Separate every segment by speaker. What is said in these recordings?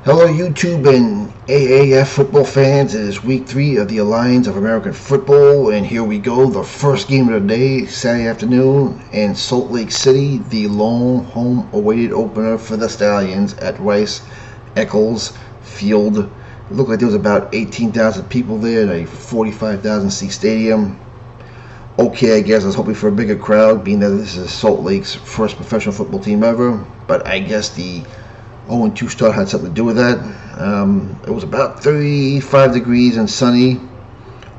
Speaker 1: Hello YouTube and AAF football fans. It is week 3 of the Alliance of American Football, and here we go. The first game of the day, Saturday afternoon in Salt Lake City, the long home awaited opener for the Stallions at Rice Eccles Field. It looked like there was about 18,000 people there in a 45,000 seat stadium. Okay, I guess I was hoping for a bigger crowd, being that this is Salt Lake's first professional football team ever, but I guess the 0-2 start had something to do with that. It was about 35 degrees and sunny.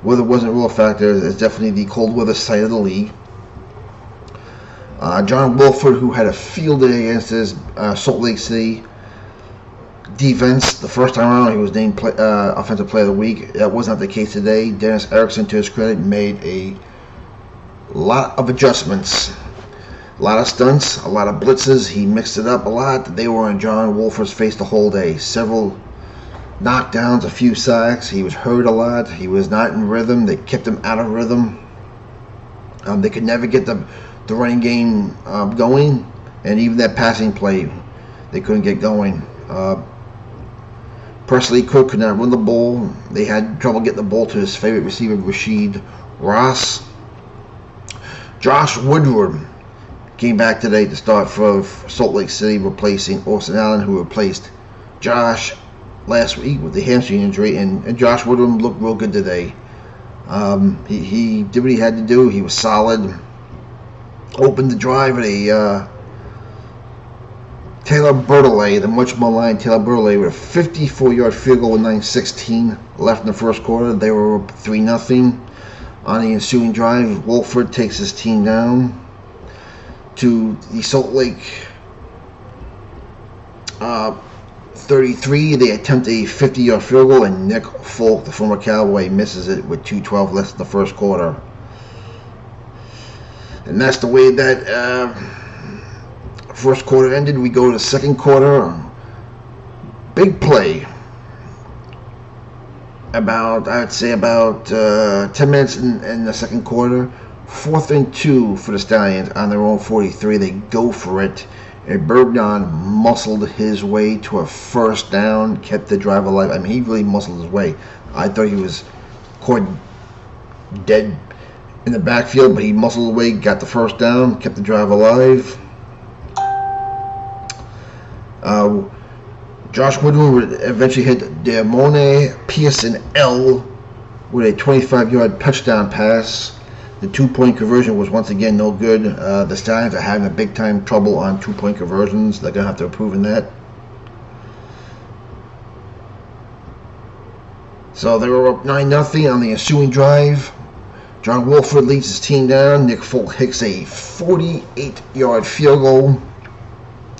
Speaker 1: Weather wasn't a real factor. It's definitely the cold weather side of the league. John Wolford, who had a field day against his Salt Lake City defense the first time around, he was named Offensive Player of the Week. That was not the case today. Dennis Erickson, to his credit, made a lot of adjustments. A lot of stunts, a lot of blitzes. He mixed it up a lot. They were in John Wolford's face the whole day. Several knockdowns, a few sacks. He was hurt a lot. He was not in rhythm. They kept him out of rhythm. They could never get the running game going, and even that passing play, they couldn't get going. Presley Cook could not run the ball. They had trouble getting the ball to his favorite receiver, Rasheed Ross. Josh Woodward came back today to start for Salt Lake City, replacing Austin Allen, who replaced Josh last week with the hamstring injury, and Josh Woodward looked real good today. He did what he had to do. He was solid. Opened the drive at a Taylor Bertollet, the much maligned Taylor Bertollet, with a 54-yard field goal with 9:16 left in the first quarter. They were up 3-0. On the ensuing drive, Wolford takes his team down to the Salt Lake 33. They attempt a 50-yard field goal, and Nick Folk, the former Cowboy, misses it with 2:12 left in the first quarter. And that's the way that first quarter ended. We go to the second quarter. Big play. I'd say about 10 minutes in the second quarter. 4th and 2 for the Stallions on their own 43. They go for it, and Bergnon muscled his way to a first down, kept the drive alive. I mean, he really muscled his way. I thought he was caught dead in the backfield, but he muscled his way, got the first down, kept the drive alive. Josh Woodward would eventually hit Demone Pearson L with a 25-yard touchdown pass. The 2-point conversion was once again no good. The Stallions are having a big-time trouble on 2-point conversions. They're going to have to improve in that. So they were up 9-0 on the ensuing drive. John Wolford leads his team down. Nick Folk hits a 48-yard field goal.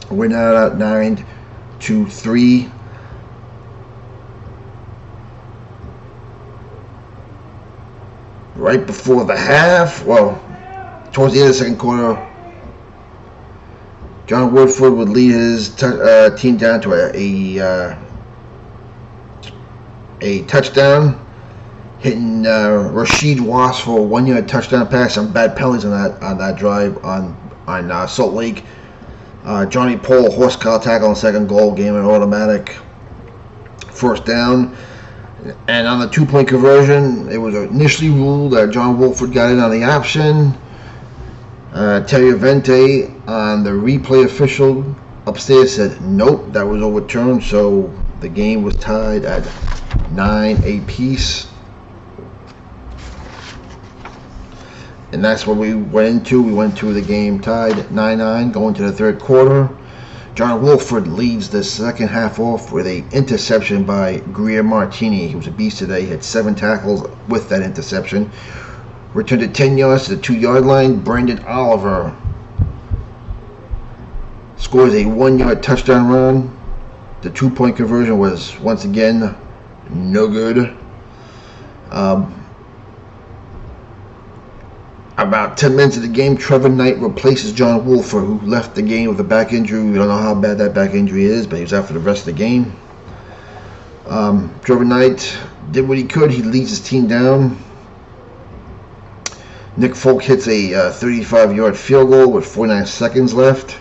Speaker 1: We're now at 9-3. Right before the half, well, towards the end of the second quarter, John Woodford would lead his team down to a touchdown, hitting Rasheed Ross for a 1-yard touchdown pass. Some bad penalties on that drive on Salt Lake. Johnny Paul, horse collar tackle on second goal, game an automatic first down. And on the 2-point conversion, it was initially ruled that John Wolford got in on the option. Terry Vente on the replay official upstairs said nope, that was overturned, so the game was tied at 9 apiece. And that's what we went into. We went to the game tied at 9-9, going to the third quarter. John Wolford leads the second half off with an interception by Greer Martini. He was a beast today. He had 7 tackles with that interception. Returned it 10 yards to the 2-yard line. Brandon Oliver scores a 1-yard touchdown run. The 2-point conversion was once again no good. About 10 minutes of the game, Trevor Knight replaces John Wolford, who left the game with a back injury. We don't know how bad that back injury is, but he was out for the rest of the game. Trevor Knight did what he could. He leads his team down. Nick Folk hits a 35-yard field goal with 49 seconds left.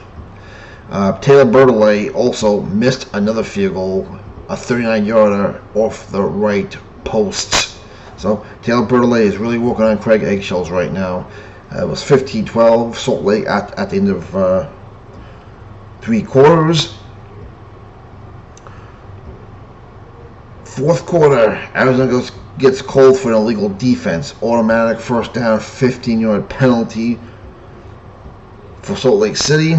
Speaker 1: Taylor Bertollet also missed another field goal a 39-yarder off the right post. So Taylor Bertollet is really working on Craig eggshells right now. It was 15-12 Salt Lake at the end of 3 quarters. Fourth quarter, Arizona gets called for an illegal defense. Automatic first down, 15-yard penalty for Salt Lake City.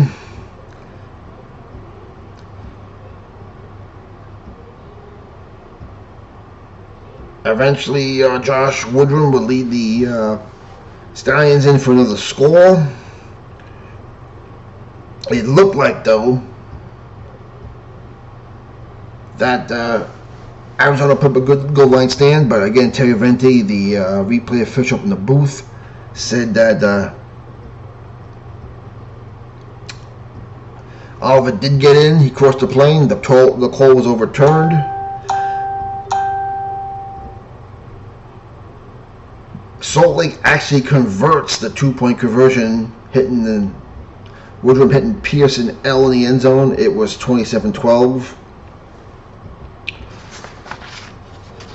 Speaker 1: Eventually, Josh Woodrum would lead the Stallions in for another score. It looked like, though, that Arizona put up a good goal line stand, but again, Terry Vente, the replay official from the booth, said that Oliver did get in. He crossed the plane. The call was overturned. Salt Lake actually converts the 2-point conversion, Woodrum hitting Pearson L in the end zone. It was 27-12.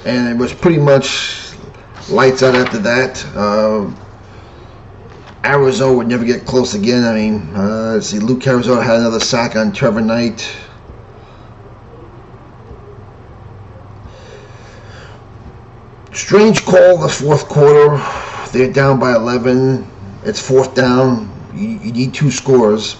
Speaker 1: And it was pretty much lights out after that. Arizona would never get close again. I mean, let's see, Luke Arizona had another sack on Trevor Knight. Strange call the fourth quarter. They're down by 11. It's fourth down. You need 2 scores.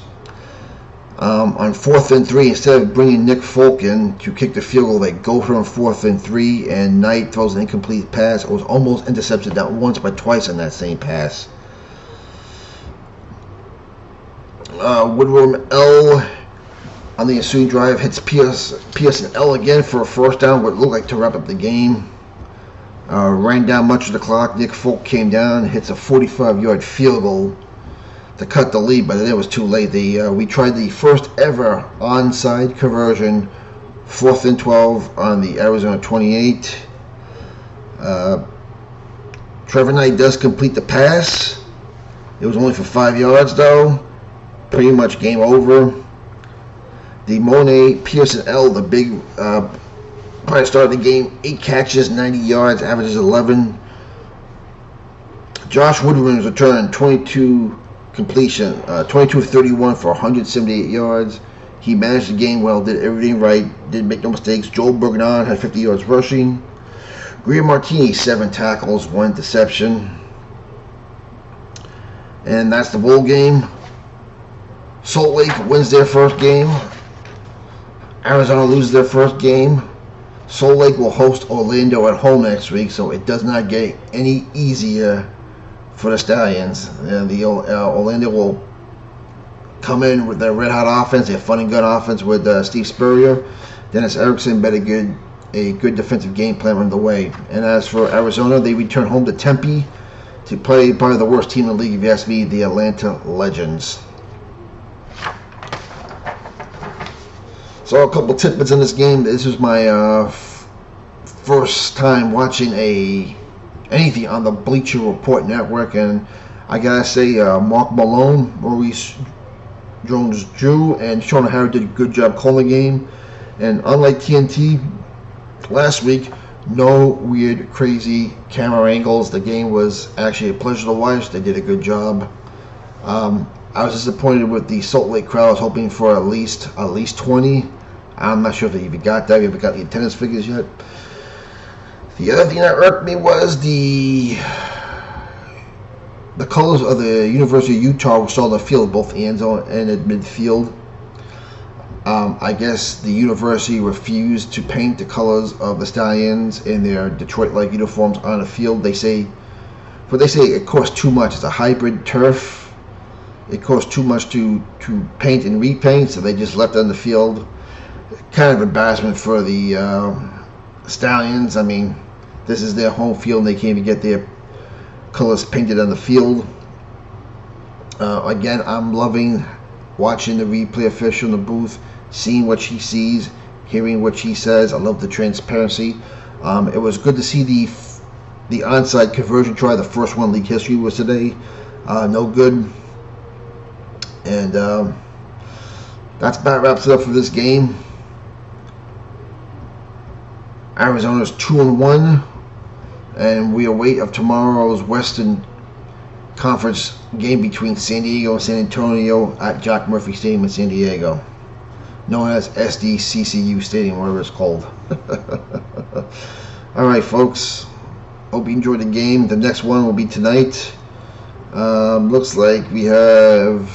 Speaker 1: On 4th and 3, instead of bringing Nick Folk in to kick the field goal, they go for him on 4th and 3, and Knight throws an incomplete pass. It was almost intercepted not once but twice on that same pass. Woodrum L on the ensuing drive hits Pearson L again for a first down, what looked like to wrap up the game. Ran down much of the clock. Nick Folk came down, hits a 45-yard field goal to cut the lead, but then it was too late. We tried the first ever onside conversion, 4th and 12 on the Arizona 28. Trevor Knight does complete the pass. It was only for 5 yards, though. Pretty much game over. The Monet Pearson L, the big probably started the game, 8 catches, 90 yards, averages 11. Josh Woodrum was returning 22 completion, 22 of 31 for 178 yards. He managed the game well, did everything right, didn't make no mistakes. Joel Bergeron had 50 yards rushing. Greer Martini, 7 tackles, 1 interception. And that's the bowl game. Salt Lake wins their first game. Arizona loses their first game. Salt Lake will host Orlando at home next week, so it does not get any easier for the Stallions. Orlando will come in with their red-hot offense, their fun and gun offense with Steve Spurrier. Dennis Erickson bet a good defensive game plan on the way. And as for Arizona, they return home to Tempe to play probably the worst team in the league, if you ask me, the Atlanta Legends. So a couple tidbits in this game. This was my first time watching anything on the Bleacher Report Network, and I gotta say, Mark Malone, Maurice Jones-Drew, and Sean O'Hara did a good job calling the game. And unlike TNT last week, no weird, crazy camera angles. The game was actually a pleasure to watch. They did a good job. I was disappointed with the Salt Lake crowd. I was hoping for at least 20. I'm not sure if they even got that. We haven't got the attendance figures yet. The other thing that irked me was the colors of the University of Utah were still on the field, both the end zone and at midfield. I guess the university refused to paint the colors of the Stallions in their Detroit-like uniforms on the field. They say it costs too much. It's a hybrid turf. It costs too much to paint and repaint, so they just left it on the field. Kind of embarrassment for the Stallions. I mean, this is their home field, and they can't even get their colors painted on the field. Again, I'm loving watching the replay official in the booth, seeing what she sees, hearing what she says. I love the transparency. It was good to see the onside conversion try. The first one in league history was today. No good. And that's about wraps it up for this game. Arizona's 2-1, and we await of tomorrow's Western Conference game between San Diego and San Antonio at Jack Murphy Stadium in San Diego, known as SDCCU Stadium, whatever it's called. Alright, folks. Hope you enjoyed the game. The next one will be tonight. Looks like we have...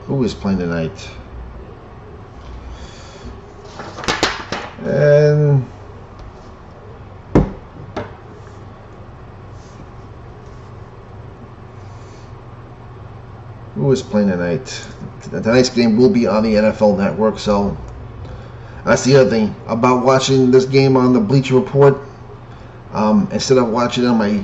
Speaker 1: Who is playing tonight? And... who is playing tonight? Tonight's game will be on the NFL Network, so that's the other thing about watching this game on the Bleacher Report. Instead of watching it on my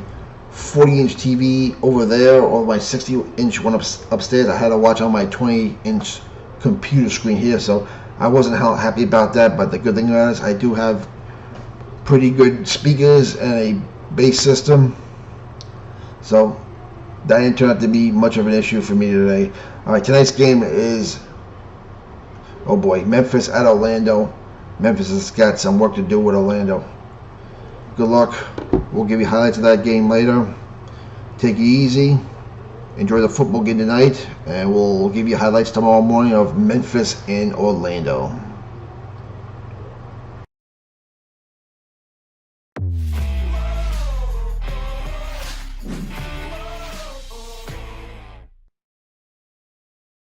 Speaker 1: 40-inch TV over there or my 60-inch one upstairs, I had to watch on my 20-inch computer screen here, so I wasn't happy about that. But the good thing is I do have pretty good speakers and a bass system, so that didn't turn out to be much of an issue for me today. Alright, tonight's game is, oh boy, Memphis at Orlando. Memphis has got some work to do with Orlando. Good luck. We'll give you highlights of that game later. Take it easy. Enjoy the football game tonight, and we'll give you highlights tomorrow morning of Memphis and Orlando.